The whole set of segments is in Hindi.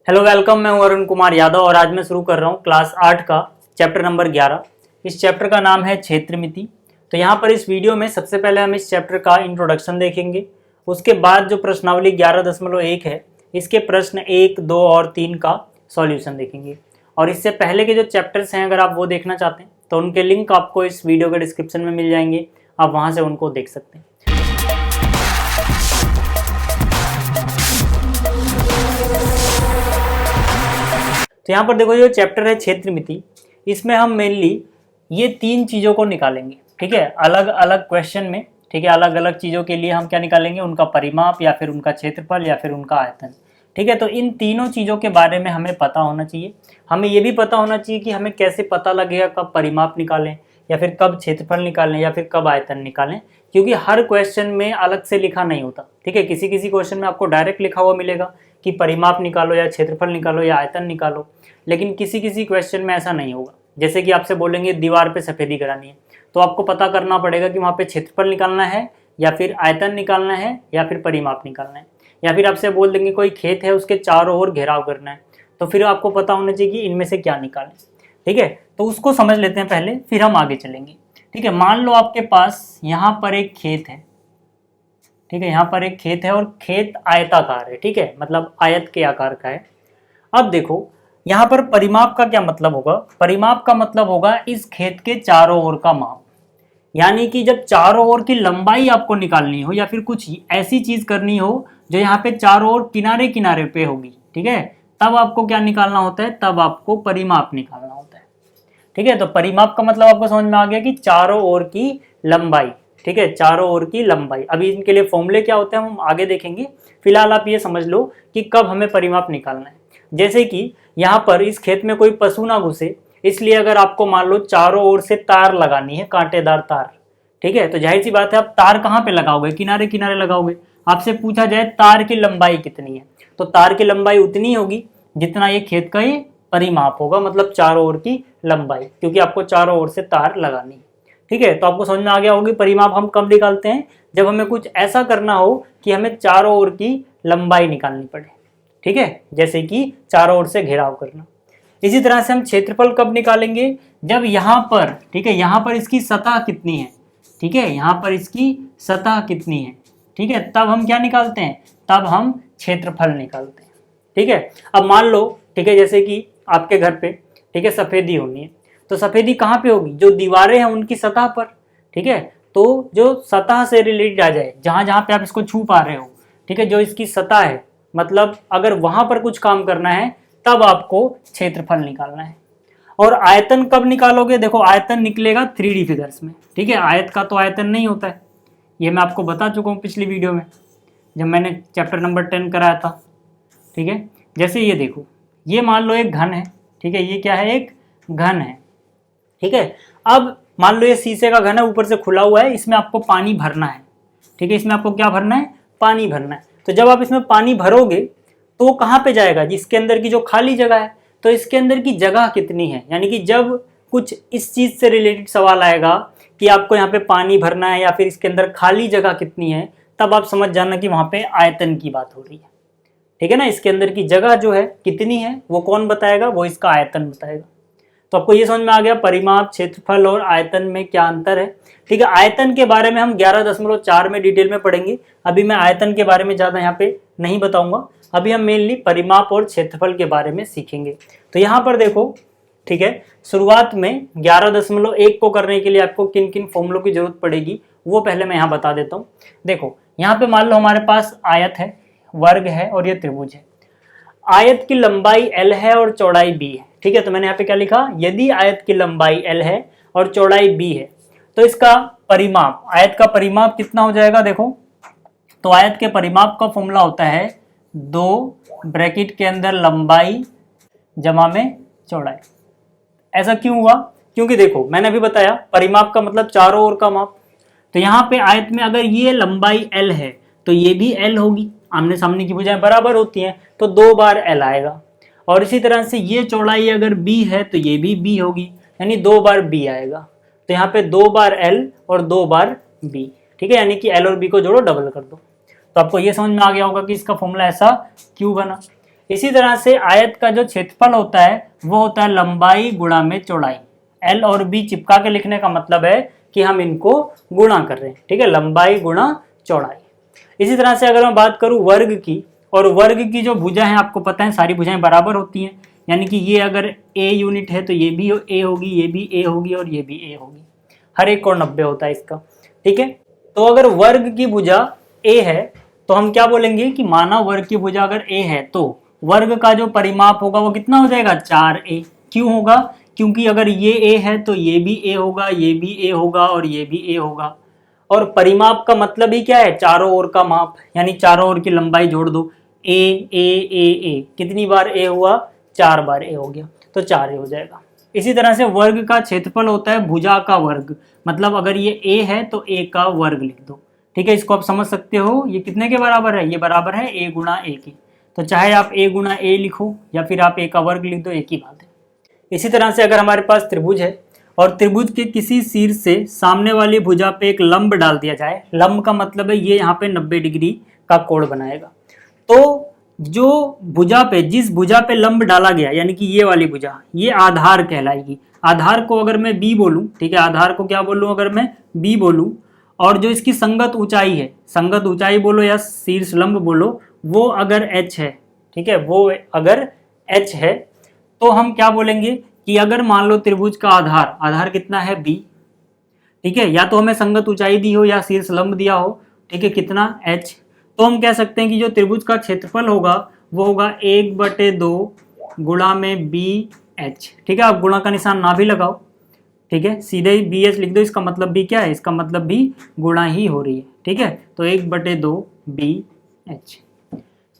हेलो वेलकम, मैं हूं अरुण कुमार यादव और आज मैं शुरू कर रहा हूं क्लास 8 का चैप्टर नंबर 11। इस चैप्टर का नाम है क्षेत्रमिति। तो यहाँ पर इस वीडियो में सबसे पहले हम इस चैप्टर का इंट्रोडक्शन देखेंगे। उसके बाद जो प्रश्नावली 11.1 है इसके प्रश्न 1, 2 और 3 का सॉल्यूशन देखेंगे। और इससे पहले के जो चैप्टर्स हैं अगर आप वो देखना चाहते हैं तो उनके लिंक आपको इस वीडियो के डिस्क्रिप्शन में मिल जाएंगे, आप वहाँ से उनको देख सकते हैं। तो यहाँ पर देखो, जो चैप्टर है क्षेत्रमिति, इसमें हम मेनली ये 3 चीज़ों को निकालेंगे। ठीक है, अलग अलग क्वेश्चन में। ठीक है, अलग अलग चीज़ों के लिए हम क्या निकालेंगे, उनका परिमाप या फिर उनका क्षेत्रफल या फिर उनका आयतन। ठीक है, तो इन तीनों चीज़ों के बारे में हमें पता होना चाहिए। हमें ये भी पता होना चाहिए कि हमें कैसे पता लगेगा कब परिमाप निकालें या फिर कब क्षेत्रफल निकालें या फिर कब आयतन निकालें, क्योंकि हर क्वेश्चन में अलग से लिखा नहीं होता। ठीक है, किसी किसी क्वेश्चन में आपको डायरेक्ट लिखा हुआ मिलेगा कि परिमाप निकालो या क्षेत्रफल निकालो या आयतन निकालो, लेकिन किसी किसी क्वेश्चन में ऐसा नहीं होगा। जैसे कि आपसे बोलेंगे दीवार पे सफ़ेदी करानी है, तो आपको पता करना पड़ेगा कि वहाँ पे क्षेत्रफल निकालना है या फिर आयतन निकालना है या फिर परिमाप निकालना है। या फिर आपसे बोल देंगे कोई खेत है, उसके चारों ओर घेराव करना है, तो फिर आपको पता होना चाहिए कि इनमें से क्या निकालें। ठीक है, तो उसको समझ लेते हैं पहले, फिर हम आगे चलेंगे। ठीक है, मान लो आपके पास यहाँ पर एक खेत है। ठीक है, यहाँ पर एक खेत है और खेत आयताकार है। ठीक है, मतलब आयत के आकार का है। अब देखो, यहाँ पर परिमाप का क्या मतलब होगा। परिमाप का मतलब होगा इस खेत के चारों ओर का माप। यानी कि जब चारों ओर की लंबाई आपको निकालनी हो या फिर कुछ ऐसी चीज करनी हो जो यहाँ पे चारों ओर किनारे किनारे पे होगी, ठीक है, तब आपको क्या निकालना होता है, तब आपको परिमाप निकालना होता है। ठीक है, तो परिमाप का मतलब आपको समझ में आ गया कि चारों ओर की लंबाई। ठीक है, चारों ओर की लंबाई। अभी इनके लिए फॉर्मूले क्या होते हैं हम आगे देखेंगे। फिलहाल आप ये समझ लो कि कब हमें परिमाप निकालना है। जैसे कि यहाँ पर इस खेत में कोई पशु ना घुसे, इसलिए अगर आपको मान लो चारों ओर से तार लगानी है, कांटेदार तार। ठीक है, तो जाहिर सी बात है आप तार कहाँ पे लगाओगे, किनारे किनारे लगाओगे। आपसे पूछा जाए तार की लंबाई कितनी है, तो तार की लंबाई उतनी होगी जितना ये खेत का ये परिमाप होगा, मतलब चारों ओर की लंबाई, क्योंकि आपको चारों ओर से तार लगानी है। ठीक है, तो आपको समझ में आ गया होगी परिमाप हम कब निकालते हैं, जब हमें कुछ ऐसा करना हो कि हमें चारों ओर की लंबाई निकालनी पड़े। ठीक है, जैसे कि चारों ओर से घेराव करना। इसी तरह से हम क्षेत्रफल कब निकालेंगे, जब यहाँ पर, ठीक है, यहाँ पर इसकी सतह कितनी है। ठीक है, यहाँ पर इसकी सतह कितनी है, ठीक है, तब हम क्या निकालते हैं, तब हम क्षेत्रफल निकालते हैं। ठीक है, अब मान लो, ठीक है, जैसे कि आपके घर पे, ठीक है, सफ़ेदी होनी है, तो सफ़ेदी कहाँ पे होगी, जो दीवारें हैं उनकी सतह पर। ठीक है, तो जो सतह से रिलेटेड आ जाए, जहाँ जहाँ पे आप इसको छू पा रहे हो, ठीक है, जो इसकी सतह है, मतलब अगर वहाँ पर कुछ काम करना है तब आपको क्षेत्रफल निकालना है। और आयतन कब निकालोगे, देखो आयतन निकलेगा 3D फिगर्स में। ठीक है, आयत का तो आयतन नहीं होता है, ये मैं आपको बता चुका हूँ पिछली वीडियो में जब मैंने चैप्टर नंबर 10 कराया था। ठीक है, जैसे ये देखो, ये मान लो एक घन है। ठीक है, ये क्या है, एक घन है। ठीक है, अब मान लो ये शीशे का घन है, ऊपर से खुला हुआ है, इसमें आपको पानी भरना है। ठीक है, इसमें आपको क्या भरना है, पानी भरना है। तो जब आप इसमें पानी भरोगे तो कहाँ पे जाएगा, जिसके अंदर की जो खाली जगह है, तो इसके अंदर की जगह कितनी है, यानी कि जब कुछ इस चीज़ से रिलेटेड सवाल आएगा कि आपको यहाँ पे पानी भरना है या फिर इसके अंदर खाली जगह कितनी है, तब आप समझ जाना कि वहाँ पे आयतन की बात हो रही है। ठीक है ना, इसके अंदर की जगह जो है कितनी है वो कौन बताएगा, वो इसका आयतन बताएगा। तो आपको ये समझ में आ गया परिमाप, क्षेत्रफल और आयतन में क्या अंतर है। ठीक है, आयतन के बारे में हम 11.4 में डिटेल में पढ़ेंगे। अभी मैं आयतन के बारे में ज़्यादा यहाँ पे नहीं बताऊंगा, अभी हम मेनली परिमाप और क्षेत्रफल के बारे में सीखेंगे। तो यहाँ पर देखो, ठीक है, शुरुआत में 11.1 को करने के लिए आपको किन किन फॉर्मूलों की जरूरत पड़ेगी वो पहले मैं यहाँ बता देता हूँ। देखो, यहाँ पे मान लो हमारे पास आयत है, वर्ग है और ये त्रिभुज है। आयत की लंबाई L है और चौड़ाई B है। ठीक है, तो मैंने यहाँ पे क्या लिखा, यदि आयत की लंबाई L है और चौड़ाई B है तो इसका परिमाप, आयत का परिमाप कितना हो जाएगा। देखो, तो आयत के परिमाप का फॉर्मूला होता है 2 ब्रैकेट के अंदर लंबाई जमा में चौड़ाई। ऐसा क्यों हुआ, क्योंकि देखो मैंने अभी बताया परिमाप का मतलब चारों ओर का माप। तो यहाँ पे आयत में अगर ये लंबाई L है तो ये भी L होगी, आमने सामने की भुजाएं बराबर होती हैं तो 2 बार L आएगा। और इसी तरह से ये चौड़ाई अगर B है तो ये भी B होगी, यानी 2 बार B आएगा। तो यहाँ पे 2 बार L और 2 बार B। ठीक है, यानी कि L और B को जोड़ो, डबल कर दो। तो आपको ये समझ में आ गया होगा कि इसका फॉर्मूला ऐसा क्यों बना। इसी तरह से आयत का जो क्षेत्रफल होता है वो होता है लंबाई गुणा में चौड़ाई। एल और बी चिपका के लिखने का मतलब है कि हम इनको गुणा कर रहे हैं, ठीक है, लंबाई गुणा चौड़ाई। इसी तरह से अगर मैं बात करूं वर्ग की, और वर्ग की जो भुजा है आपको पता है सारी भुजाएं बराबर होती हैं, यानी कि ये अगर ए यूनिट है तो ये भी ए होगी, ये भी ए होगी और ये भी ए होगी, हर एक कोण 90 होता है इसका, ठीक है। तो अगर वर्ग की भुजा ए है तो हम क्या बोलेंगे कि माना वर्ग की भुजा अगर ए है तो वर्ग का जो परिमाप होगा वो कितना हो जाएगा 4a। क्यों होगा? क्योंकि अगर ये a है तो ये भी a होगा, ये भी a होगा और ये भी a होगा। और परिमाप का मतलब ही क्या है? चारों ओर का माप, यानी चारों ओर की लंबाई जोड़ दो। a a a a कितनी बार a हुआ? 4 बार a हो गया, तो 4a हो जाएगा। इसी तरह से वर्ग का क्षेत्रफल होता है भुजा का वर्ग, मतलब अगर ये a है तो a का वर्ग लिख दो, ठीक है। इसको आप समझ सकते हो ये कितने के बराबर है? ये बराबर है a गुणा a के। तो चाहे आप a गुणा a लिखो या फिर आप a का वर्ग लिख दो, एक ही बात है। इसी तरह से अगर हमारे पास त्रिभुज है और त्रिभुज के किसी शीर्ष से सामने वाली भुजा पे एक लंब डाल दिया जाए, लंब का मतलब है ये यहाँ पे 90 डिग्री का कोण बनाएगा, तो जो भुजा पे, जिस भुजा पे लंब डाला गया यानी कि ये वाली भुजा, ये आधार कहलाएगी। आधार को अगर मैं b बोलूं, ठीक है, आधार को क्या बोलूं अगर मैं b बोलूं, और जो इसकी संगत ऊंचाई है, संगत ऊंचाई बोलो या शीर्ष लंब बोलो, वो अगर h है, ठीक है, वो अगर h है तो हम क्या बोलेंगे कि अगर मान लो त्रिभुज का आधार, आधार कितना है b, ठीक है, या तो हमें संगत ऊंचाई दी हो या शीर्ष लंब दिया हो, ठीक है, कितना h, तो हम कह सकते हैं कि जो त्रिभुज का क्षेत्रफल होगा वो होगा 1/2 गुणा में बी एच, ठीक है। आप गुणा का निशान ना भी लगाओ, ठीक है, सीधे ही बी एच लिख दो, इसका मतलब भी क्या है? इसका मतलब भी गुणा ही हो रही है, ठीक है। तो 1/2 बी एच,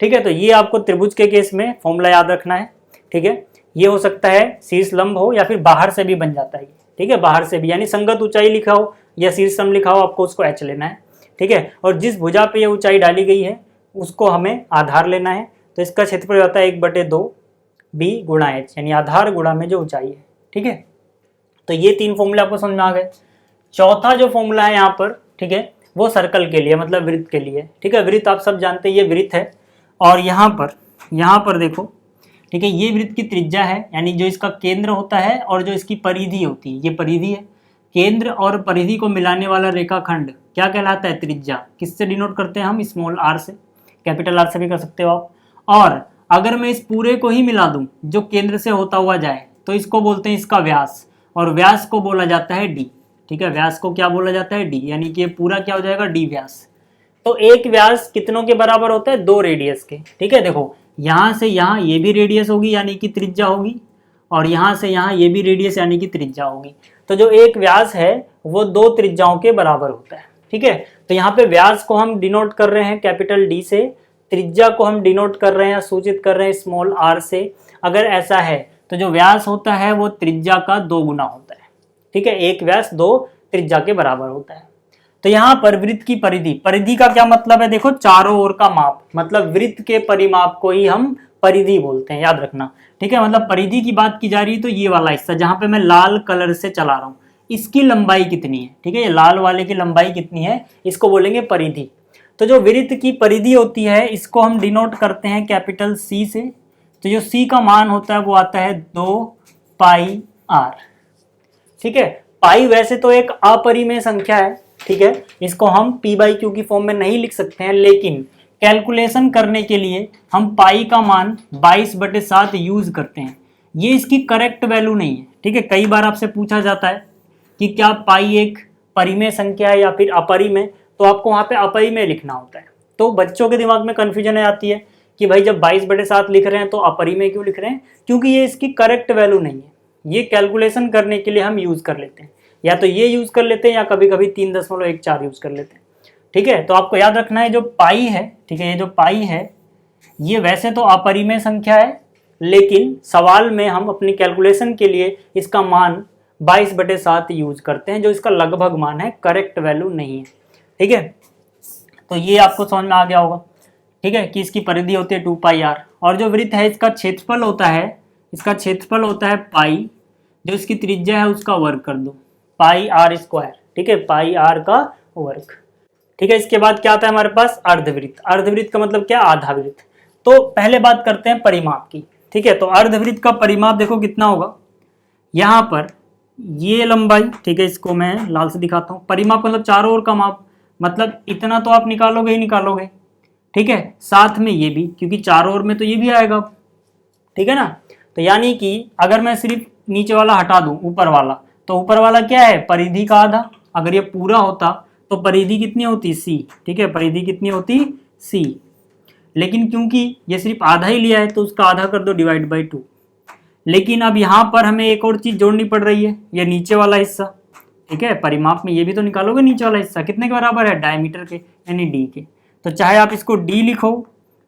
ठीक है। तो ये आपको त्रिभुज के केस में फॉर्मूला याद रखना है, ठीक है। ये हो सकता है शीर्ष लंब हो या फिर बाहर से भी बन जाता है, ठीक है, बाहर से भी, यानी संगत ऊंचाई लिखा हो या शीर्ष लंब लिखा हो, आपको उसको एच लेना है, ठीक है। और जिस भुजा पे ये ऊंचाई डाली गई है उसको हमें आधार लेना है, तो इसका क्षेत्रफल होता है 1/2 बी गुणा एच, यानी आधार गुणा में जो ऊंचाई है, ठीक है। तो ये 3 फॉर्मूले आपको समझ में आ गए। चौथा जो फॉर्मूला है यहाँ पर, ठीक है, वो सर्कल के लिए, मतलब वृत्त के लिए, ठीक है। वृत्त आप सब जानते हैं, ये वृत्त है, और यहाँ पर देखो, ठीक है, ये वृत्त की त्रिज्या है, यानी जो इसका केंद्र होता है और जो इसकी परिधि होती है, ये परिधि है। केंद्र और परिधि को मिलाने वाला रेखाखंड क्या कहलाता है? त्रिज्या। किससे डिनोट करते हैं हम? स्मॉल आर से, कैपिटल आर से भी कर सकते हो आप। और अगर मैं इस पूरे को ही मिला दूं जो केंद्र से होता हुआ जाए, तो इसको बोलते हैं इसका व्यास, और व्यास को बोला जाता है डी, ठीक है। व्यास को क्या बोला जाता है? डी, यानी कि ये पूरा क्या हो जाएगा? डी व्यास। तो एक व्यास कितनों के बराबर होता है? 2 रेडियस के, ठीक है। देखो यहाँ से यहाँ ये भी रेडियस होगी यानी कि त्रिज्या होगी, और यहाँ से यहाँ ये भी रेडियस यानी कि त्रिज्या होगी। तो जो एक व्यास है वो 2 त्रिज्याओं के बराबर होता है, ठीक है। तो यहाँ पे व्यास को हम डिनोट कर रहे हैं कैपिटल डी से, त्रिज्या को हम डिनोट कर रहे हैं, सूचित कर रहे हैं स्मॉल आर से। अगर ऐसा है तो जो व्यास होता है वो त्रिज्या का 2 गुना होता है, ठीक है। एक व्यास 2 त्रिज्या के बराबर होता है। तो यहाँ पर वृत्त की परिधि, परिधि का क्या मतलब है? देखो, चारों ओर का माप, मतलब वृत्त के परिमाप को ही हम परिधि बोलते हैं, याद रखना, ठीक है। मतलब परिधि की बात की जा रही है तो ये वाला हिस्सा जहां पे मैं लाल कलर से चला रहा हूँ, इसकी लंबाई कितनी है, ठीक है, ये लाल वाले की लंबाई कितनी है, इसको बोलेंगे परिधि। तो जो वृत्त की परिधि होती है इसको हम डिनोट करते हैं कैपिटल सी से। तो जो सी का मान होता है वो आता है 2 पाई आर, ठीक है। पाई वैसे तो एक अपरिमेय संख्या है, ठीक है, इसको हम p/q की फॉर्म में नहीं लिख सकते हैं, लेकिन कैलकुलेशन करने के लिए हम पाई का मान 22/7 यूज करते हैं। ये इसकी करेक्ट वैल्यू नहीं है, ठीक है। कई बार आपसे पूछा जाता है कि क्या पाई एक परिमेय संख्या है या फिर अपरिमेय, तो आपको वहां पे अपरिमेय लिखना होता है। तो बच्चों के दिमाग में कंफ्यूजन आ जाती है कि भाई जब 22/7 लिख रहे हैं तो अपरिमेय क्यों लिख रहे हैं? क्योंकि ये इसकी करेक्ट वैल्यू नहीं है, ये कैलकुलेशन करने के लिए हम यूज कर लेते हैं, या तो ये यूज कर लेते हैं या कभी कभी 3.14 यूज कर लेते हैं, ठीक है। तो आपको याद रखना है जो पाई है, ठीक है, ये जो पाई है ये वैसे तो अपरिमेय संख्या है, लेकिन सवाल में हम अपनी कैलकुलेशन के लिए इसका मान 22/7 यूज करते हैं, जो इसका लगभग मान है, करेक्ट वैल्यू नहीं है, ठीक है। तो ये आपको समझ में आ गया होगा, ठीक है, कि इसकी परिधि होती है 2 पाई आर, और जो वृत्त है इसका क्षेत्रफल होता है, इसका क्षेत्रफल होता है पाई, जो इसकी त्रिज्या है उसका वर्ग कर दो, पाई आर स्क्वायर, ठीक है, पाई आर का वर्ग, ठीक है। इसके बाद क्या आता है हमारे पास? अर्धवृत्त। अर्धवृत्त का मतलब क्या? आधा वृत्त। तो पहले बात करते हैं परिमाप की, ठीक है। तो अर्धवृत्त का परिमाप देखो कितना होगा, यहाँ पर ये लंबाई, ठीक है, इसको मैं लाल से दिखाता हूँ। परिमाप मतलब चारों ओर का माप, मतलब इतना तो आप निकालोगे ही निकालोगे, ठीक है। साथ में ये भी, क्योंकि चारों ओर में तो ये भी आएगा, ठीक है ना। तो यानी कि अगर मैं सिर्फ नीचे वाला हटा दूं ऊपर वाला, तो ऊपर वाला क्या है, परिधि का आधा। अगर ये पूरा होता तो परिधि कितनी होती, सी, ठीक है, परिधि कितनी होती, सी। लेकिन क्योंकि ये सिर्फ आधा ही लिया है तो उसका आधा कर दो डिवाइड बाई 2। लेकिन अब यहाँ पर हमें एक और चीज जोड़नी पड़ रही है, ये नीचे वाला हिस्सा, ठीक है। परिमाप में ये भी तो निकालोगे, नीचे वाला हिस्सा कितने के बराबर है, डायमीटर के यानी डी के। तो चाहे आप इसको डी लिखो,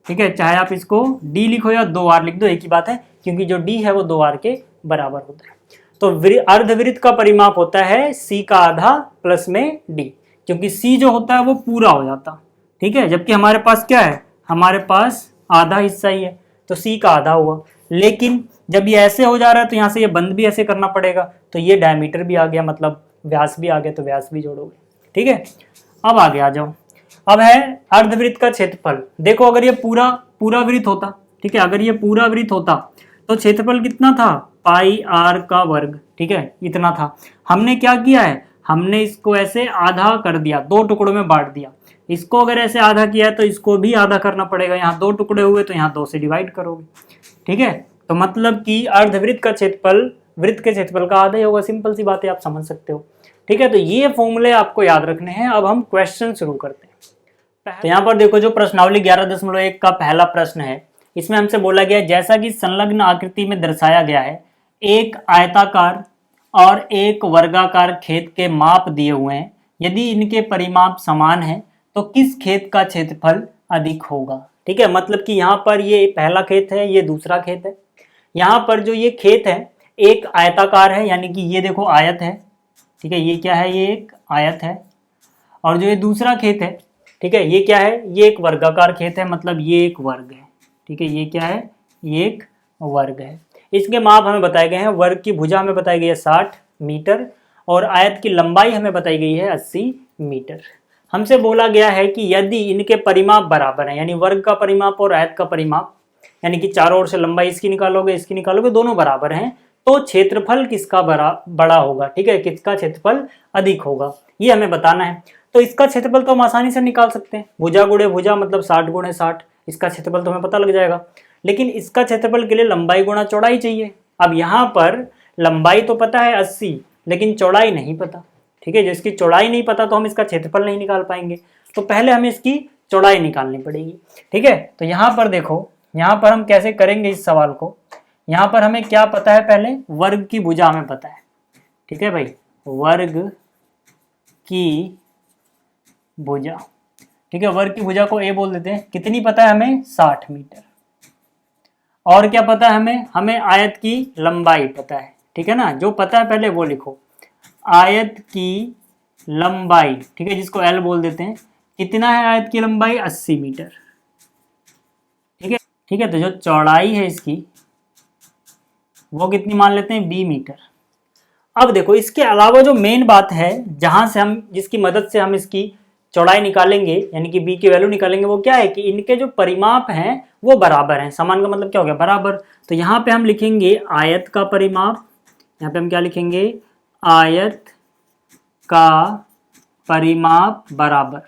ठीक है, चाहे आप इसको डी लिखो या 2r लिख दो, एक ही बात है, क्योंकि जो डी है वो 2r के बराबर होता है। तो अर्धवृत्त का परिमाप होता है सी का आधा प्लस में डी, क्योंकि सी जो होता है वो पूरा हो जाता, ठीक है, जबकि हमारे पास क्या है, हमारे पास आधा हिस्सा ही है, तो सी का आधा हुआ। लेकिन जब ये ऐसे हो जा रहा है तो यहाँ से ये बंद भी ऐसे करना पड़ेगा, तो ये डायमीटर भी आ गया, मतलब व्यास भी आ गया, तो व्यास भी जोड़ोगे, ठीक है। अब आगे आ जाओ, अब है अर्धवृत्त का क्षेत्रफल। देखो अगर ये पूरा वृत्त होता, ठीक है, अगर ये पूरा वृत्त होता तो क्षेत्रफल कितना था, पाई आर का वर्ग, ठीक है, इतना था। हमने क्या किया है, हमने इसको ऐसे आधा कर दिया, 2 टुकड़ों में बांट दिया। इसको अगर ऐसे आधा किया तो इसको भी आधा करना पड़ेगा, यहाँ 2 टुकड़े हुए तो यहाँ 2 से डिवाइड करोगे, ठीक है। तो मतलब कि अर्धवृत्त का क्षेत्रफल वृत्त के क्षेत्रफल का आधा ही होगा, सिंपल सी बात है, आप समझ सकते हो, ठीक है। तो ये फॉर्मूले आपको याद रखने हैं। अब हम क्वेश्चन शुरू करते हैं। तो यहाँ पर देखो जो प्रश्नावली 11.1 का पहला प्रश्न है, इसमें हमसे बोला गया जैसा कि संलग्न आकृति में दर्शाया गया है, एक आयताकार और एक वर्गाकार खेत के माप दिए हुए हैं, यदि इनके परिमाप समान है तो किस खेत का क्षेत्रफल अधिक होगा, ठीक है। मतलब कि यहाँ पर ये पहला खेत है, ये दूसरा खेत है। यहाँ पर जो ये खेत है एक आयताकार है, यानी कि ये देखो आयत है, ठीक है, ये क्या है, ये एक आयत है। और जो ये दूसरा खेत है, ठीक है, ये क्या है, ये एक वर्गाकार खेत है, मतलब ये एक वर्ग है, ठीक है, ये क्या है, ये एक वर्ग है। इसके माप हमें बताए गए हैं, वर्ग की भुजा हमें बताई गई है 60 मीटर और आयत की लंबाई हमें बताई गई है 80 मीटर। हमसे बोला गया है कि यदि इनके परिमाप बराबर हैं, यानी वर्ग का परिमाप और आयत का परिमाप, यानी कि चारों ओर से लंबाई इसकी निकालोगे, दोनों बराबर हैं, तो क्षेत्रफल किसका बड़ा होगा, ठीक है, किसका क्षेत्रफल अधिक होगा, ये हमें बताना है। तो इसका क्षेत्रफल तो हम आसानी से निकाल सकते हैं, भुजा गुणे भुजा मतलब 60 गुणे 60, इसका क्षेत्रफल तो हमें पता लग जाएगा। लेकिन इसका क्षेत्रफल के लिए लंबाई गुणा चौड़ाई चाहिए। अब यहाँ पर लंबाई तो पता है 80, लेकिन चौड़ाई नहीं पता, ठीक है। जिसकी चौड़ाई नहीं पता तो हम इसका क्षेत्रफल नहीं निकाल पाएंगे, तो पहले हमें इसकी चौड़ाई निकालनी पड़ेगी, ठीक है। तो यहाँ पर देखो, यहाँ पर हम कैसे करेंगे इस सवाल को, यहाँ पर हमें क्या पता है, पहले वर्ग की भुजा हमें पता है, ठीक है भाई, वर्ग की भुजा, ठीक है, वर्ग की भुजा को ए बोल देते हैं। कितनी पता है हमें, 60 मीटर। और क्या पता है हमें आयत की लंबाई पता है, ठीक है ना, जो पता है पहले वो लिखो, आयत की लंबाई, ठीक है, जिसको एल बोल देते हैं। कितना है आयत की लंबाई, 80 मीटर, ठीक है। तो जो चौड़ाई है इसकी वो कितनी मान लेते हैं, 20 मीटर। अब देखो इसके अलावा जो मेन बात है, जहां से हम जिसकी मदद से हम इसकी चौड़ाई निकालेंगे, यानी कि b की वैल्यू निकालेंगे, वो क्या है कि इनके जो परिमाप हैं वो बराबर हैं। समान का मतलब क्या हो गया, बराबर। तो यहाँ पे हम लिखेंगे आयत का परिमाप, यहाँ पे हम क्या लिखेंगे, आयत का परिमाप बराबर,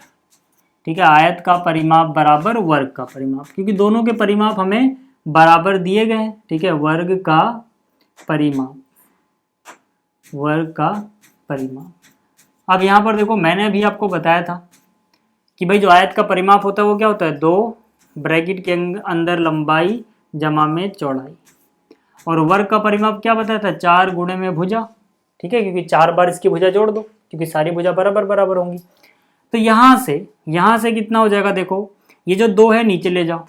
ठीक है, आयत का परिमाप बराबर वर्ग का परिमाप, क्योंकि दोनों के परिमाप हमें बराबर दिए गए हैं, ठीक है। वर्ग का परिमाप, वर्ग का परिमाप। अब यहाँ पर देखो मैंने अभी आपको बताया था कि भाई जो आयत का परिमाप होता है वो क्या होता है, 2 ब्रैकेट के अंदर लंबाई जमा में चौड़ाई, और वर्ग का परिमाप क्या बताया था, 4 गुणे में भुजा, ठीक है, क्योंकि 4 बार इसकी भुजा जोड़ दो, क्योंकि सारी भुजा बराबर बराबर होंगी। तो यहाँ से कितना हो जाएगा, देखो ये जो 2 है नीचे ले जाओ,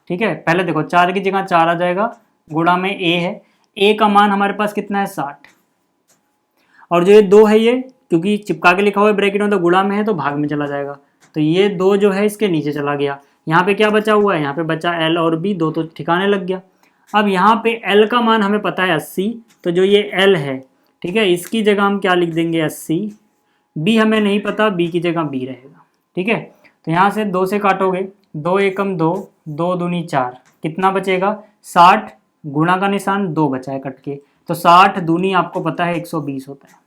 ठीक है। पहले देखो 4 की जगह 4 आ जाएगा, गुणा में a है, a का मान हमारे पास कितना है, 60, और जो ये 2 है ये क्योंकि चिपका के लिखा हुआ है ब्रैकेट में तो गुणा में है तो भाग में चला जाएगा, तो ये 2 जो है इसके नीचे चला गया। यहाँ पे क्या बचा हुआ है, यहाँ पे बचा l और b, 2 तो ठिकाने लग गया। अब यहाँ पे l का मान हमें पता है 80, तो जो ये l है, ठीक है, इसकी जगह हम क्या लिख देंगे, 80। b हमें नहीं पता, b की जगह b रहेगा, ठीक है। तो यहाँ से 2 से काटोगे, 2 एकम 2, 2 दूनी 4, कितना बचेगा, 60 गुणा का निशान 2 बचा है कट के, तो 60 दूनी आपको पता है 120 होता है।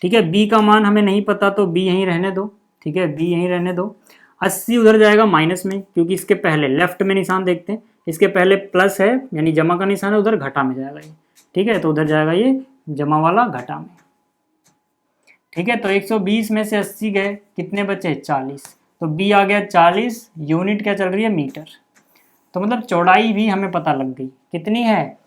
ठीक है, बी का मान हमें नहीं पता तो बी यहीं रहने दो। ठीक है, बी यहीं रहने दो। 80 उधर जाएगा माइनस में, क्योंकि इसके पहले लेफ्ट में निशान देखते हैं, इसके पहले प्लस है यानी जमा का निशान है, उधर घटा में जाएगा ये। ठीक है, तो उधर जाएगा ये जमा वाला घटा में। ठीक है, तो 120 में से 80 गए, कितने बचे, 40। तो बी आ गया 40, यूनिट क्या चल रही है, मीटर। तो मतलब चौड़ाई भी हमें पता लग गई, कितनी है,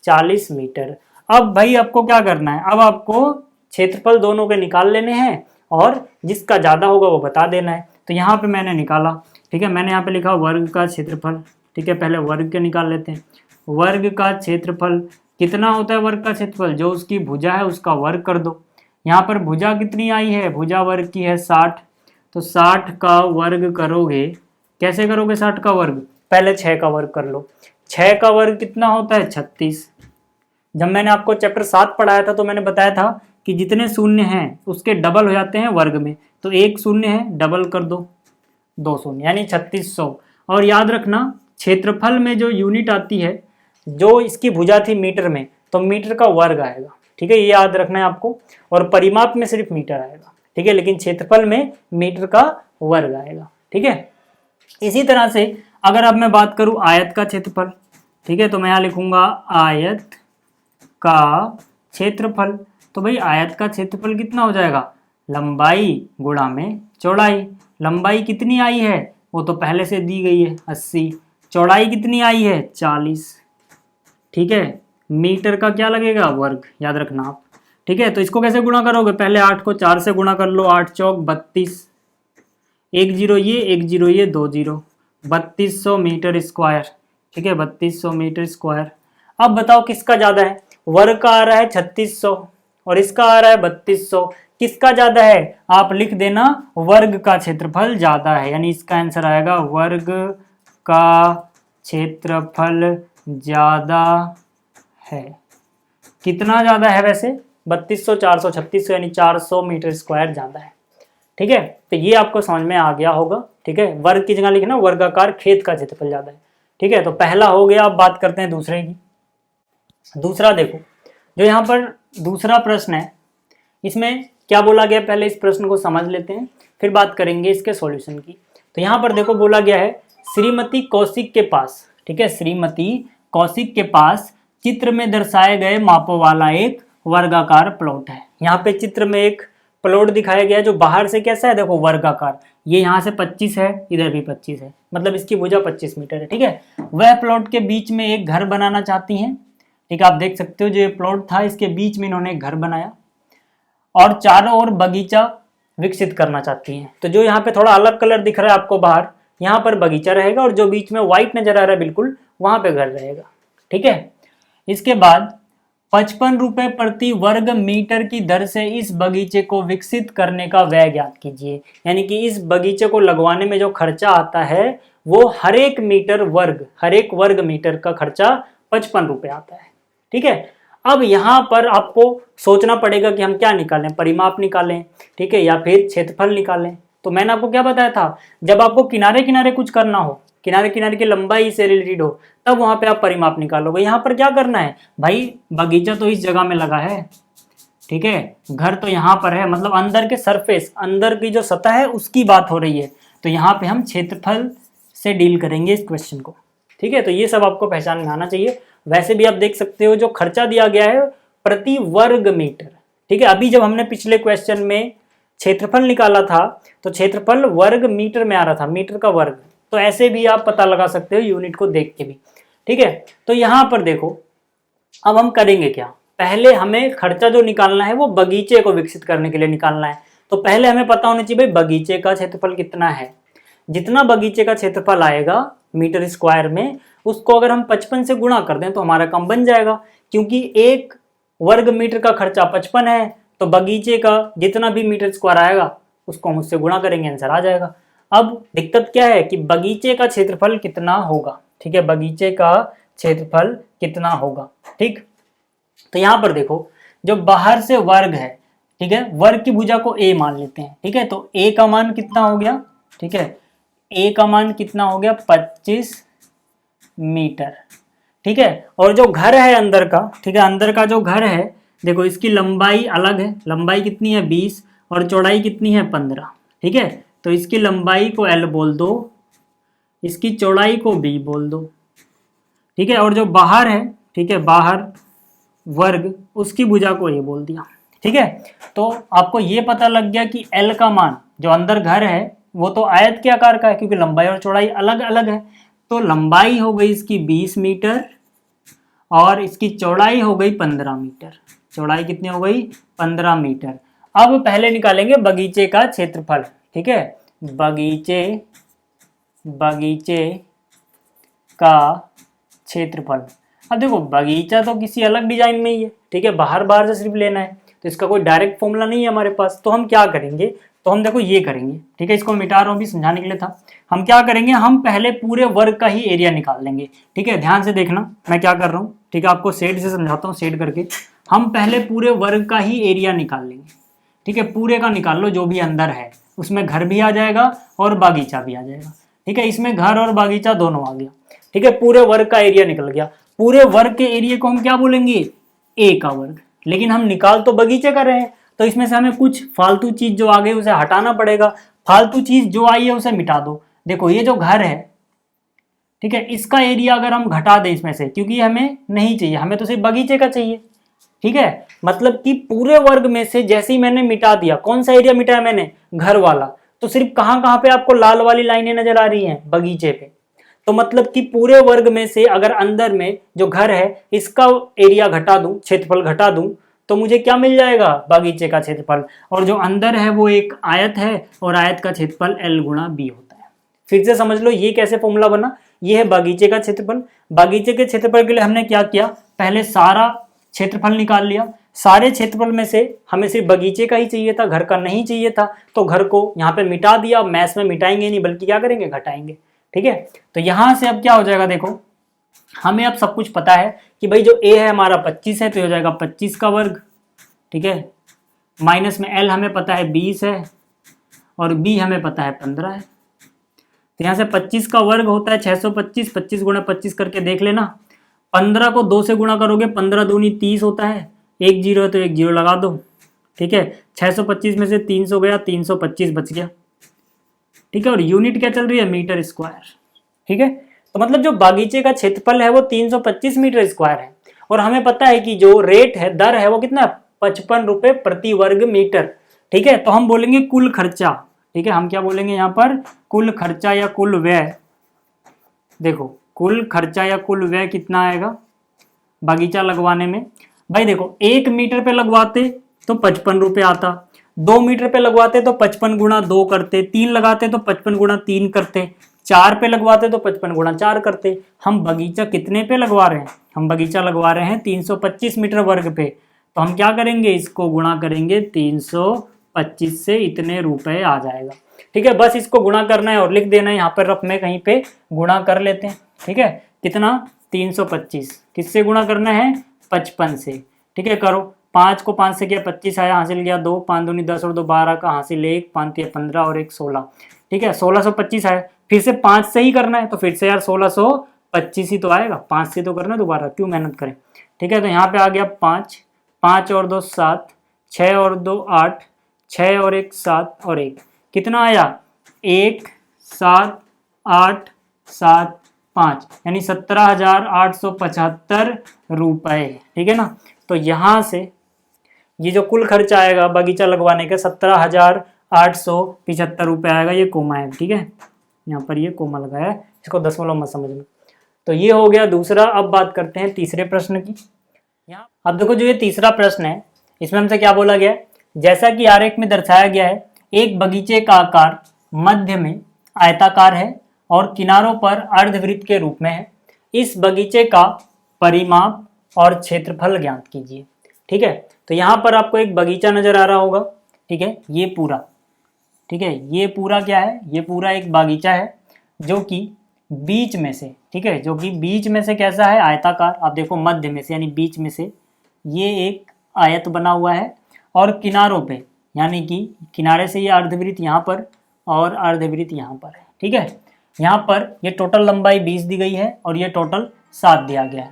40 मीटर। अब भाई आपको क्या करना है, अब आपको क्षेत्रफल दोनों के निकाल लेने हैं और जिसका ज़्यादा होगा वो बता देना है। तो यहाँ पे मैंने निकाला। ठीक है, मैंने यहाँ पे लिखा वर्ग का क्षेत्रफल। ठीक है, पहले वर्ग के निकाल लेते हैं। वर्ग का क्षेत्रफल कितना होता है, वर्ग का क्षेत्रफल जो उसकी भुजा है उसका वर्ग कर दो। यहाँ पर भुजा कितनी आई है, भुजा वर्ग की है 60, तो 60 का वर्ग करोगे, कैसे करोगे 60 का वर्ग, पहले 6 का वर्ग कर लो। 6 का वर्ग कितना होता है, 36। जब मैंने आपको चैप्टर 7 पढ़ाया था तो मैंने बताया था कि जितने शून्य हैं उसके डबल हो जाते हैं वर्ग में, तो एक शून्य है डबल कर दो, 2 शून्य यानी 3600। और याद रखना क्षेत्रफल में जो यूनिट आती है, जो इसकी भुजा थी मीटर में, तो मीटर का वर्ग आएगा। ठीक है, ये याद रखना है आपको। और परिमाप में सिर्फ मीटर आएगा। ठीक है, लेकिन क्षेत्रफल में मीटर का वर्ग आएगा। ठीक है, इसी तरह से अगर अब मैं बात करूं आयत का क्षेत्रफल, ठीक है, तो मैं यहाँ लिखूंगा आयत का क्षेत्रफल। तो भाई आयत का क्षेत्रफल कितना हो जाएगा, लंबाई गुणा में चौड़ाई। लंबाई कितनी आई है, वो तो पहले से दी गई है 80, चौड़ाई कितनी आई है 40। ठीक है, मीटर का क्या लगेगा, वर्ग, याद रखना आप। ठीक है, तो इसको कैसे गुणा करोगे, पहले 8 को 4 से गुणा कर लो, 8 चौक 32, 1 जीरो ये 1 जीरो ये 2 जीरो, 3200 मीटर स्क्वायर। ठीक है, 3200 मीटर स्क्वायर। अब बताओ किसका ज़्यादा है, वर्ग का आ रहा है 3600 और इसका आ रहा है 3200, किसका ज़्यादा है, आप लिख देना वर्ग का क्षेत्रफल ज़्यादा है, यानी इसका आंसर आएगा वर्ग का क्षेत्रफल ज़्यादा है। कितना ज़्यादा है वैसे, 3200 400 3600 यानी 400 मीटर स्क्वायर ज़्यादा है। ठीक है, तो ये आपको समझ में आ गया होगा। ठीक है, वर्ग की जगह लिखना वर्गाकार खेत का क्षेत्रफल ज़्यादा है। ठीक है, तो पहला हो गया। अब बात करते हैं दूसरे की। दूसरा देखो, जो यहाँ पर दूसरा प्रश्न है, इसमें क्या बोला गया, पहले इस प्रश्न को समझ लेते हैं, फिर बात करेंगे इसके सॉल्यूशन की। तो यहाँ पर देखो बोला गया है श्रीमती कौशिक के पास, ठीक है, श्रीमती कौशिक के पास चित्र में दर्शाए गए मापों वाला एक वर्गाकार प्लॉट है। यहाँ पे चित्र में एक प्लॉट दिखाया गया है जो बाहर से कैसा है, देखो वर्गाकार, ये यहाँ से 25 है, इधर भी 25 है, मतलब इसकी भुजा 25 मीटर है। ठीक है, वह प्लॉट के बीच में एक घर बनाना चाहती हैं। ठीक है, आप देख सकते हो जो ये प्लॉट था इसके बीच में इन्होंने एक घर बनाया और चारों ओर बगीचा विकसित करना चाहती हैं। तो जो यहाँ पे थोड़ा अलग कलर दिख रहा है आपको बाहर, यहाँ पर बगीचा रहेगा और जो बीच में व्हाइट नजर आ रहा है बिल्कुल, वहां पे घर रहेगा। ठीक है, इसके बाद 55 रुपए प्रति वर्ग मीटर की दर से इस बगीचे को विकसित करने का व्यय ज्ञात कीजिए। यानी कि इस बगीचे को लगवाने में जो खर्चा आता है वो हर एक वर्ग मीटर का खर्चा 55 रुपए आता है। ठीक है, अब यहाँ पर आपको सोचना पड़ेगा कि हम क्या निकालें, परिमाप निकालें, ठीक है, या फिर क्षेत्रफल निकालें। तो मैंने आपको क्या बताया था, जब आपको किनारे किनारे कुछ करना हो, किनारे किनारे की लंबाई से रिलेटेड हो, तब वहां पे आप परिमाप निकालोगे। यहाँ पर क्या करना है भाई, बगीचा तो इस जगह में लगा है, ठीक है, घर तो यहाँ पर है, मतलब अंदर के सरफेस, अंदर की जो सतह है उसकी बात हो रही है। तो यहाँ पे हम क्षेत्रफल से डील करेंगे इस क्वेश्चन को। ठीक है, तो ये सब आपको पहचान में आना चाहिए। वैसे भी आप देख सकते हो जो खर्चा दिया गया है प्रति वर्ग मीटर। ठीक है, अभी जब हमने पिछले क्वेश्चन में क्षेत्रफल निकाला था तो क्षेत्रफल वर्ग मीटर में आ रहा था, मीटर का वर्ग। तो ऐसे भी आप पता लगा सकते हो यूनिट को देख के भी। ठीक है, तो यहाँ पर देखो अब हम करेंगे क्या, पहले हमें खर्चा जो निकालना है वो बगीचे को विकसित करने के लिए निकालना है। तो पहले हमें पता होना चाहिए भाई बगीचे का क्षेत्रफल कितना है। जितना बगीचे का क्षेत्रफल आएगा मीटर स्क्वायर में, उसको अगर हम 55 से गुणा कर दें तो हमारा काम बन जाएगा, क्योंकि एक वर्ग मीटर का खर्चा 55 है, तो बगीचे का जितना भी मीटर स्क्वायर आएगा उसको हम उससे गुणा करेंगे, आंसर आ जाएगा। अब दिक्कत क्या है कि बगीचे का क्षेत्रफल कितना होगा। ठीक है, बगीचे का क्षेत्रफल कितना होगा। ठीक, तो यहाँ पर देखो जो बाहर से वर्ग है, ठीक है, वर्ग की भुजा को a मान लेते हैं। ठीक है, तो a का मान कितना हो गया, ठीक है, a का मान कितना हो गया 25 मीटर। ठीक है, और जो घर है अंदर का, ठीक है, अंदर का जो घर है देखो इसकी लंबाई अलग है, लंबाई कितनी है 20 और चौड़ाई कितनी है 15। ठीक है, तो इसकी लंबाई को L बोल दो, इसकी चौड़ाई को B बोल दो। ठीक है, और जो बाहर है, ठीक है, बाहर वर्ग, उसकी भुजा को A बोल दिया। ठीक है, तो आपको ये पता लग गया कि L का मान जो अंदर घर है वो तो आयत के आकार का है क्योंकि लंबाई और चौड़ाई अलग अलग है। तो लंबाई हो गई इसकी 20 मीटर और इसकी चौड़ाई हो गई 15 मीटर। चौड़ाई कितनी हो गई 15 मीटर। अब पहले निकालेंगे बगीचे का क्षेत्रफल। ठीक है, बगीचे का क्षेत्रफल। अब देखो बगीचा तो किसी अलग डिजाइन में ही है, ठीक है, बाहर बाहर से सिर्फ लेना है तो इसका कोई डायरेक्ट फॉर्मूला नहीं है हमारे पास। तो हम क्या करेंगे, तो हम देखो ये करेंगे, ठीक है, इसको मिटा रहा हूँ भी समझाने के लिए था। हम क्या करेंगे, हम पहले पूरे वर्ग का ही एरिया निकाल लेंगे। ठीक है, ध्यान से देखना मैं क्या कर रहा हूँ। ठीक है, आपको शेड से समझाता हूँ, शेड करके हम पहले पूरे वर्ग का ही एरिया निकाल लेंगे। ठीक है, पूरे का निकाल लो, जो भी अंदर है उसमें घर भी आ जाएगा और बागीचा भी आ जाएगा। ठीक है, इसमें घर और बागीचा दोनों आ गया। ठीक है, पूरे वर्ग का एरिया निकल गया। पूरे वर्ग के एरिया को हम क्या बोलेंगे, ए का वर्ग। लेकिन हम निकाल तो बगीचे का रहे हैं तो इसमें से हमें कुछ फालतू चीज जो आ गई उसे हटाना पड़ेगा। फालतू चीज जो आई है उसे मिटा दो। देखो ये जो घर है, ठीक है, इसका एरिया अगर हम घटा दें इसमें से, क्योंकि हमें नहीं चाहिए, हमें तो सिर्फ बगीचे का चाहिए। ठीक है, मतलब कि पूरे वर्ग में से जैसे ही मैंने मिटा दिया, कौन सा एरिया मिटाया मैंने, घर वाला, तो सिर्फ कहां कहां पे आपको लाल वाली लाइनें नजर आ रही हैं, बगीचे पे। तो मतलब कि पूरे वर्ग में से अगर अंदर में जो घर है इसका एरिया घटा दूं, क्षेत्रफल घटा दूं, तो मुझे क्या मिल जाएगा, बागीचे का क्षेत्रफल। और जो अंदर है वो एक आयत है और आयत का क्षेत्रफल L गुणा B होता है। फिर से समझ लो ये कैसे फॉर्मूला बना। ये है बागीचे का क्षेत्रफल। बागीचे के क्षेत्रफल के लिए हमने क्या किया, पहले सारा क्षेत्रफल निकाल लिया। सारे क्षेत्रफल में से हमें सिर्फ बगीचे का ही चाहिए था, घर का नहीं चाहिए था, तो घर को यहाँ पे मिटा दिया। मैथ्स में मिटाएंगे नहीं बल्कि क्या करेंगे, घटाएंगे। ठीक है, तो यहां से अब क्या हो जाएगा, देखो हमें अब सब कुछ पता है कि भाई जो a है हमारा 25 है तो हो जाएगा 25 का वर्ग। ठीक है, माइनस में L हमें पता है 20 है और B हमें पता है 15 है। तो यहाँ से 25 का वर्ग होता है 625, 25 गुणा 25 करके देख लेना। 15 को 2 से गुणा करोगे 15 दूनी 30 होता है, एक जीरो है तो एक जीरो लगा दो। ठीक है, 625 में से 300 गया, 325 बच गया। ठीक है, और यूनिट क्या चल रही है, मीटर स्क्वायर। ठीक है, तो मतलब जो बागीचे का क्षेत्रफल है वो 325 मीटर स्क्वायर है। और हमें पता है कि जो रेट है, दर है, वो कितना है, 55 रुपए प्रति वर्ग मीटर। ठीक है, तो हम बोलेंगे कुल खर्चा। ठीक है, हम क्या बोलेंगे यहाँ पर, कुल खर्चा या कुल व्यय। देखो कुल खर्चा या कुल व्यय कितना आएगा बागीचा लगवाने में। भाई देखो 1 मीटर पे लगवाते तो 55 रुपए आता, 2 मीटर पे लगवाते तो 55 गुणा 2 करते, 3 लगाते तो 55 गुणा 3 करते, 4 पे लगवाते तो 55 गुणा 4 करते। हम बगीचा कितने पे लगवा रहे हैं, हम बगीचा लगवा रहे हैं 325 मीटर वर्ग पे। तो हम क्या करेंगे, इसको गुणा करेंगे 325 से, इतने रुपए आ जाएगा। ठीक है, बस इसको गुणा करना है और लिख देना है यहाँ पर रफ में कहीं पे, गुणा कर लेते हैं। ठीक है, कितना 325, किससे गुणा करना है, 55 से। ठीक है, करो, 5 को 5 से किया 25 आया, हासिल गया 2, 5 दूनी 10 और 2 12 का हासिल 1, 5 तिया 15 और 1 16। ठीक है, 1625 आया। फिर से 5 से ही करना है तो फिर से यार 1625 ही तो आएगा, 5 से तो करना दोबारा, क्यों मेहनत करें। ठीक है, तो यहाँ पे आ गया 5, 5 और 2 7, 6 और 2 8, 6 और 1 7 और 1 कितना आया, 1 7 8 7 5, यानी 17,875 रुपए। ठीक है ना, तो यहाँ से ये जो कुल खर्च आएगा बगीचा लगवाने का 17,875 रुपये आएगा। ये कोमा है, ठीक है, यहाँ पर ये कोमा लगाया है, इसको दशमलव मत समझना। तो ये हो गया दूसरा। अब बात करते हैं तीसरे प्रश्न की। यहाँ अब देखो जो ये तीसरा प्रश्न है इसमें हमसे क्या बोला गया है, जैसा कि आरेख में दर्शाया गया है, एक बगीचे का आकार मध्य में आयताकार है और किनारों पर अर्धवृत्त के रूप में है। इस बगीचे का परिमाप और क्षेत्रफल ज्ञात कीजिए। ठीक है, तो यहाँ पर आपको एक बगीचा नजर आ रहा होगा। ठीक है, ये पूरा, ठीक है, ये पूरा क्या है, ये पूरा एक बागीचा है जो कि बीच में से, ठीक है, जो कि बीच में से कैसा है, आयताकार। आप देखो मध्य में से यानी बीच में से ये एक आयत बना हुआ है और किनारों पे यानी कि किनारे से ये अर्धवृत्त यहाँ पर और अर्धवृत्त यहाँ पर है। ठीक है, यहाँ पर ये टोटल लंबाई 20 दी गई है और ये टोटल 7 दिया गया है।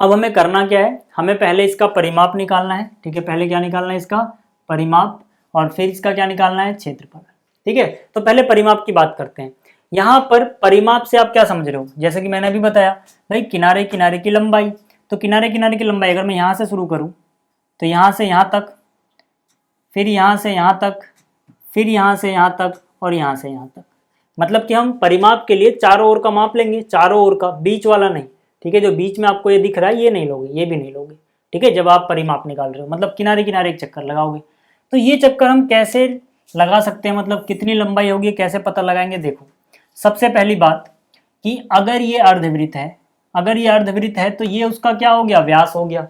अब हमें करना क्या है, हमें पहले इसका परिमाप निकालना है। ठीक है, पहले क्या निकालना है, इसका परिमाप, और फिर इसका क्या निकालना है, क्षेत्रफल। ठीक है, तो पहले परिमाप की बात करते हैं। यहाँ पर परिमाप से आप क्या समझ रहे हो, जैसे कि मैंने अभी बताया भाई किनारे किनारे की लंबाई, तो किनारे किनारे की लंबाई अगर मैं यहाँ से शुरू करूँ तो यहाँ से यहाँ तक, फिर यहाँ से यहाँ तक, फिर यहाँ से यहाँ तक और यहाँ से यहाँ तक, मतलब कि हम परिमाप के लिए चारों ओर का माप लेंगे, चारों ओर का, बीच वाला नहीं। ठीक है, जो बीच में आपको ये दिख रहा है ये नहीं लोगे, ये भी नहीं लोगे। ठीक है, जब आप परिमाप निकाल रहे हो मतलब किनारे किनारे एक चक्कर लगाओगे। तो ये चक्कर हम कैसे लगा सकते हैं, मतलब कितनी लंबाई होगी कैसे पता लगाएंगे। देखो, सबसे पहली बात कि अगर ये अर्धवृत्त है, अगर ये अर्धवृत्त है तो ये उसका क्या हो गया, व्यास हो गया,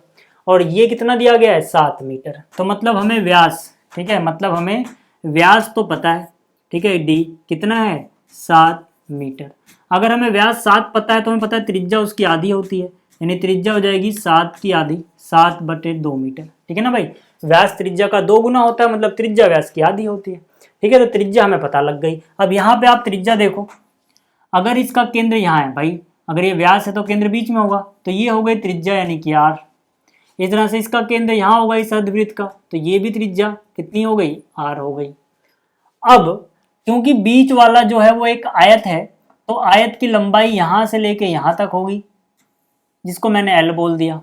और ये कितना दिया गया है, 7 मीटर। तो मतलब हमें व्यास, ठीक है, मतलब हमें व्यास तो पता है, ठीक है, डी कितना है, 7 मीटर। अगर हमें व्यास 7 पता है तो हमें पता है त्रिज्या उसकी आधी होती है, यानी त्रिज्या हो जाएगी 7 की आधी, 7/2 मीटर। ठीक है ना भाई, व्यास त्रिज्या का 2 गुना होता है, मतलब त्रिज्या व्यास की आधी होती है। ठीक है, तो त्रिज्या हमें पता लग गई। अब यहाँ पे आप त्रिज्या देखो, अगर इसका केंद्र यहाँ है भाई, अगर ये व्यास है तो केंद्र बीच में होगा, तो ये हो गई त्रिज्या यानी कि आर। इस तरह से इसका केंद्र यहाँ होगा इस अर्धवृत्त का, तो ये भी त्रिज्या कितनी हो गई, आर हो गई। अब क्योंकि बीच वाला जो है वो एक आयत है, तो आयत की लंबाई यहाँ से लेके यहाँ तक होगी, जिसको मैंने एल बोल दिया।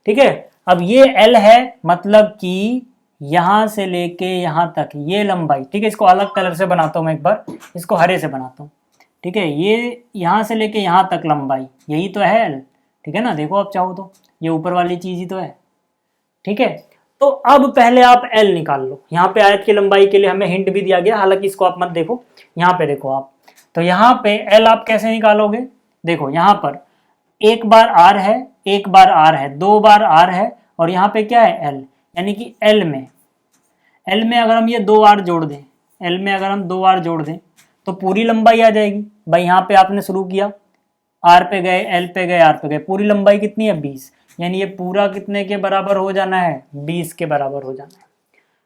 ठीक है, अब ये एल है, मतलब कि यहाँ से लेके यहाँ तक ये लंबाई। ठीक है, इसको अलग कलर से बनाता हूँ मैं, एक बार इसको हरे से बनाता हूँ। ठीक है, ये यहाँ से लेके यहाँ तक लंबाई, यही तो है एल। ठीक है ना, देखो आप चाहो तो ये ऊपर वाली चीज ही तो है। ठीक है, तो अब पहले आप एल निकाल लो। यहाँ पे आयत की लंबाई के लिए हमें हिंट भी दिया गया, हालांकि इसको आप मत देखो, यहाँ पे देखो आप। तो यहाँ पे एल आप कैसे निकालोगे, देखो यहाँ पर एक बार आर है, एक बार आर है, 2 बार आर है, और यहाँ पे क्या है, एल, यानी कि एल में अगर हम ये 2 आर जोड़ दें, एल में अगर हम 2 आर जोड़ दें तो पूरी लंबाई आ जाएगी। भाई यहाँ पे आपने शुरू किया, आर पे गए, एल पे गए, आर पे गए, पूरी लंबाई कितनी है, 20, यानी ये पूरा कितने के बराबर हो जाना है, 20 के बराबर हो जाना है।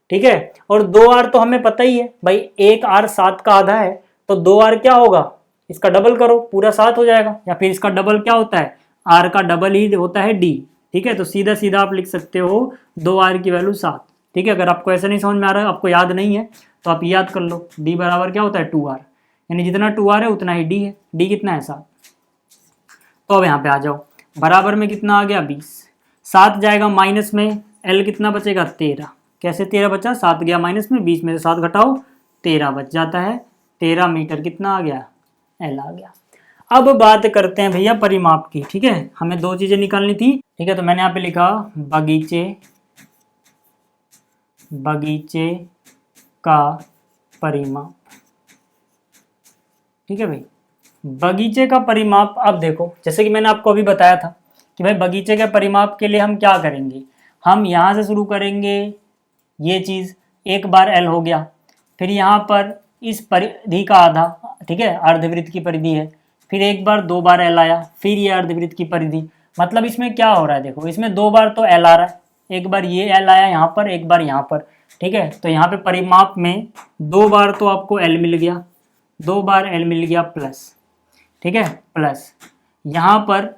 ठीक है, और 2 आर तो हमें पता ही है भाई, एक आर 7 का आधा है, तो 2 आर क्या होगा, इसका डबल करो, पूरा 7 हो जाएगा, या फिर इसका डबल क्या होता है, आर का डबल ही होता है डी। ठीक है, तो सीधा सीधा आप लिख सकते हो 2 आर की वैल्यू 7। ठीक है, अगर आपको ऐसा नहीं समझ में आ रहा है, आपको याद नहीं है, तो आप याद कर लो, डी बराबर क्या होता है, 2 आर, यानी जितना 2 आर है उतना ही डी है। डी कितना है, 7। तो अब यहाँ पे आ जाओ, बराबर में कितना आ गया, 20, 7 जाएगा माइनस में, एल कितना बचेगा, 13। कैसे 13 बचा, 7 गया माइनस में, 20 में से 7 घटाओ, 13 बच जाता है, 13 मीटर कितना आ गया, एल आ गया। अब बात करते हैं भैया परिमाप की। ठीक है, हमें 2 चीजें निकालनी थी। ठीक है, तो मैंने यहाँ पे लिखा बगीचे का परिमाप। ठीक है भाई, बगीचे का परिमाप। अब देखो, जैसे कि मैंने आपको अभी बताया था कि भाई बगीचे के परिमाप के लिए हम क्या करेंगे, हम यहाँ से शुरू करेंगे, ये चीज़ एक बार एल हो गया, फिर यहाँ पर इस परिधि का आधा, ठीक है, अर्धवृत्त की परिधि है, फिर एक बार 2 बार एल आया, फिर ये अर्धवृत्त की परिधि। मतलब इसमें क्या हो रहा है, देखो इसमें 2 बार तो एल आ रहा है, एक बार ये एल आया यहाँ पर, एक बार यहाँ पर। ठीक है, तो यहाँ पे परिमाप में 2 बार तो आपको एल मिल गया, 2 बार एल मिल गया प्लस, ठीक है, प्लस यहाँ पर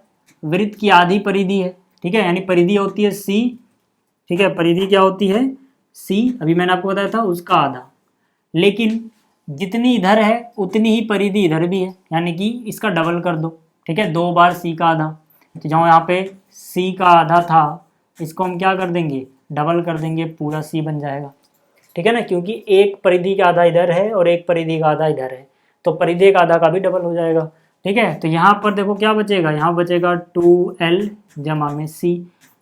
वृत्त की आधी परिधि है। ठीक है, यानी परिधि होती है सी। ठीक है, परिधि क्या होती है, सी, अभी मैंने आपको बताया था उसका आधा, लेकिन जितनी इधर है उतनी ही परिधि इधर भी है, यानी कि इसका डबल कर दो। ठीक है, 2 बार सी का आधा, तो जहाँ यहाँ पे सी का आधा था, इसको हम क्या कर देंगे, डबल कर देंगे, पूरा सी बन जाएगा। ठीक है ना, क्योंकि एक परिधि का आधा इधर है और एक परिधि का आधा इधर है, तो परिधि का आधा का भी डबल हो जाएगा। ठीक है, तो यहाँ पर देखो क्या बचेगा, यहाँ बचेगा 2L जमा में C।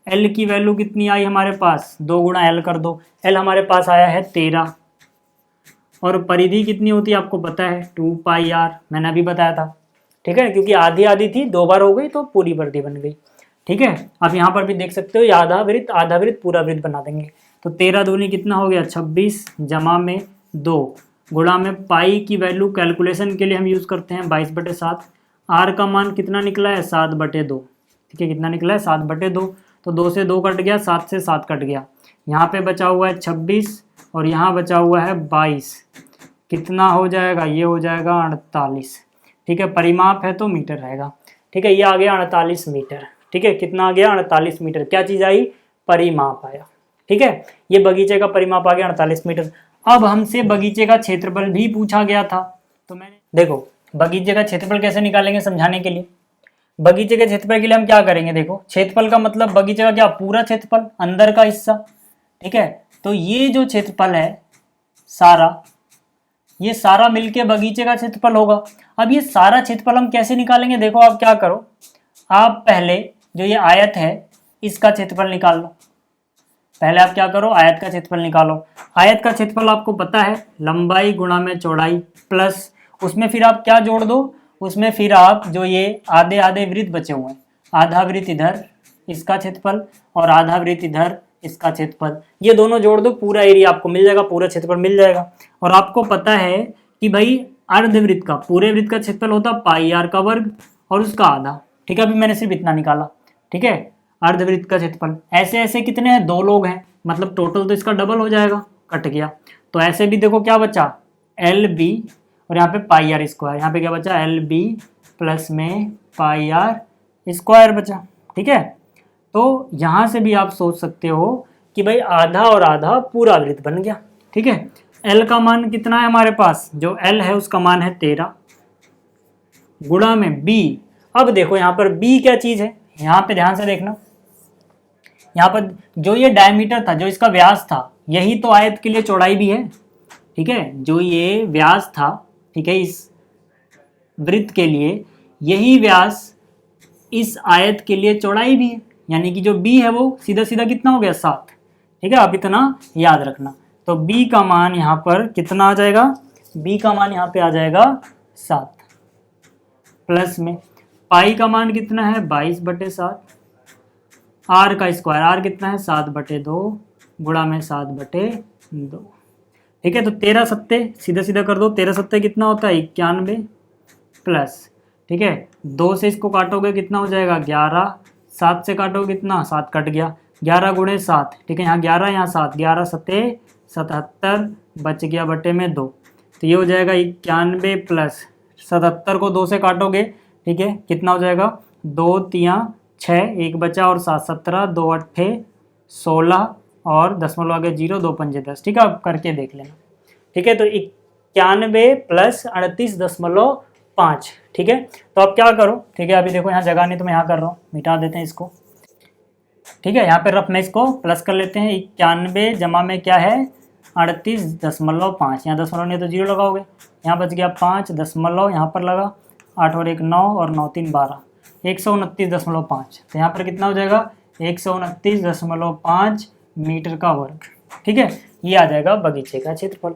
L की वैल्यू कितनी आई हमारे पास, 2 गुणा L कर दो, L हमारे पास आया है 13, और परिधि कितनी होती है आपको पता है, 2πr, मैंने अभी बताया था। ठीक है, क्योंकि आधी आधी थी, 2 बार हो गई तो पूरी परिधि बन गई। ठीक है, आप यहाँ पर भी देख सकते हो, आधा वृत्त पूरा वृत्त बना देंगे, तो 13 दूनी कितना हो गया, 26 जमा में 2 गुणा में पाई की वैल्यू कैलकुलेशन के लिए हम यूज़ करते हैं 22/7। आर का मान कितना निकला है, 7/2। ठीक है, कितना निकला है, 7/2, तो 2 से 2 कट गया, 7 से 7 कट गया, यहाँ पे बचा हुआ है 26 और यहाँ बचा हुआ है 22। कितना हो जाएगा, ये हो जाएगा 48। ठीक है, परिमाप है तो मीटर रहेगा। ठीक है, ये आ गया 48 मीटर। ठीक है, कितना आ गया 48 मीटर, क्या चीज़ आई, परिमाप आया। ठीक है, ये बगीचे का परिमाप आ गया 48 मीटर। अब हमसे बगीचे का क्षेत्रफल भी पूछा गया था, तो मैंने देखो बगीचे का क्षेत्रफल कैसे निकालेंगे समझाने के लिए। बगीचे के क्षेत्रफल के लिए हम क्या करेंगे, देखो क्षेत्रफल का मतलब बगीचे का क्या, पूरा क्षेत्रफल, अंदर का हिस्सा। ठीक है, तो ये जो क्षेत्रफल है सारा, ये सारा मिलके बगीचे का क्षेत्रफल होगा। अब ये सारा क्षेत्रफल हम कैसे निकालेंगे, देखो आप क्या करो, आप पहले जो ये आयत है इसका क्षेत्रफल निकाल लो। पहले आप क्या करो, आयत का क्षेत्रफल निकालो। आयत का क्षेत्रफल आपको पता है लंबाई गुणा में चौड़ाई, प्लस उसमें फिर आप क्या जोड़ दो, उसमें फिर आप जो ये आधे आधे वृत्त बचे हुए हैं, आधा वृत्त इधर इसका क्षेत्रफल और आधा वृत्त इधर इसका क्षेत्रफल, ये दोनों जोड़ दो, पूरा एरिया आपको मिल जाएगा, पूरा क्षेत्रफल मिल जाएगा। और आपको पता है कि भाई अर्धवृत्त का, पूरे वृत्त का क्षेत्रफल होता पाई आर का वर्ग और उसका आधा। ठीक है, अभी मैंने सिर्फ इतना निकाला। ठीक है, अर्धवृत्त का क्षेत्रफल, ऐसे ऐसे कितने हैं, 2 लोग हैं, मतलब टोटल तो इसका डबल हो जाएगा, कट गया। तो ऐसे भी देखो क्या बचा, एल बी और यहाँ पे पाई आर स्क्वायर, यहाँ पे क्या बचा, एल बी प्लस में पाई आर स्क्वायर बचा। ठीक है, तो यहाँ से भी आप सोच सकते हो कि भाई आधा और आधा पूरा वृत्त बन गया। ठीक है, एल का मान कितना है हमारे पास, जो एल है उसका मान है 13 गुणा में बी। अब देखो यहाँ पर बी क्या चीज़ है, यहाँ पे ध्यान से देखना, यहाँ पर जो ये डायमीटर था, जो इसका व्यास था, यही तो आयत के लिए चौड़ाई भी है। ठीक है, जो ये व्यास था, ठीक है, इस वृत्त के लिए यही व्यास इस आयत के लिए चौड़ाई भी है, यानी कि जो b है वो सीधा सीधा कितना हो गया, 7। ठीक है, आप इतना याद रखना। तो b का मान यहाँ पर कितना आ जाएगा, b का मान यहाँ पे आ जाएगा 7, प्लस में पाई का मान कितना है 22/7, आर का स्क्वायर, आर कितना है 7/2 गुणा में 7/2। ठीक है, तो 13 सत्ते सीधा सीधा कर दो, 13 सत्ते कितना होता है 91 प्लस, ठीक है 2 से इसको काटोगे कितना हो जाएगा 11, 7 से काटोगे कितना, 7 कट गया, 11 गुणे 7। ठीक है, यहाँ 11 यहाँ 7, 11 सत्ते 77, बच गया बटे में 2, तो ये हो जाएगा 91 प्लस 77 को 2 से काटोगे, ठीक है कितना हो जाएगा, 2 तियाँ 6, 1 बचा और 7 17, 2 अट्ठे 16 और दशमलव आगे 0, 2 पंजे 10। ठीक है, आप करके देख लेना। ठीक है, तो 91 प्लस 38.5। ठीक है, तो आप क्या करो, ठीक है अभी देखो यहाँ जगह नहीं तो मैं यहाँ कर रहा हूँ, मिटा देते हैं इसको। ठीक है, यहाँ पे रफ में इसको प्लस कर लेते हैं, 91 जमा में क्या है 38.5, यहाँ दशमलव नहीं तो 0 लगाओगे, यहाँ बच गया 5 दशमलव, यहाँ पर लगा 8 और 1 9 और 9 3 12, 129.5। तो यहाँ पर कितना हो जाएगा 129.5 मीटर का वर्ग। ठीक है, ये आ जाएगा बगीचे का क्षेत्रफल।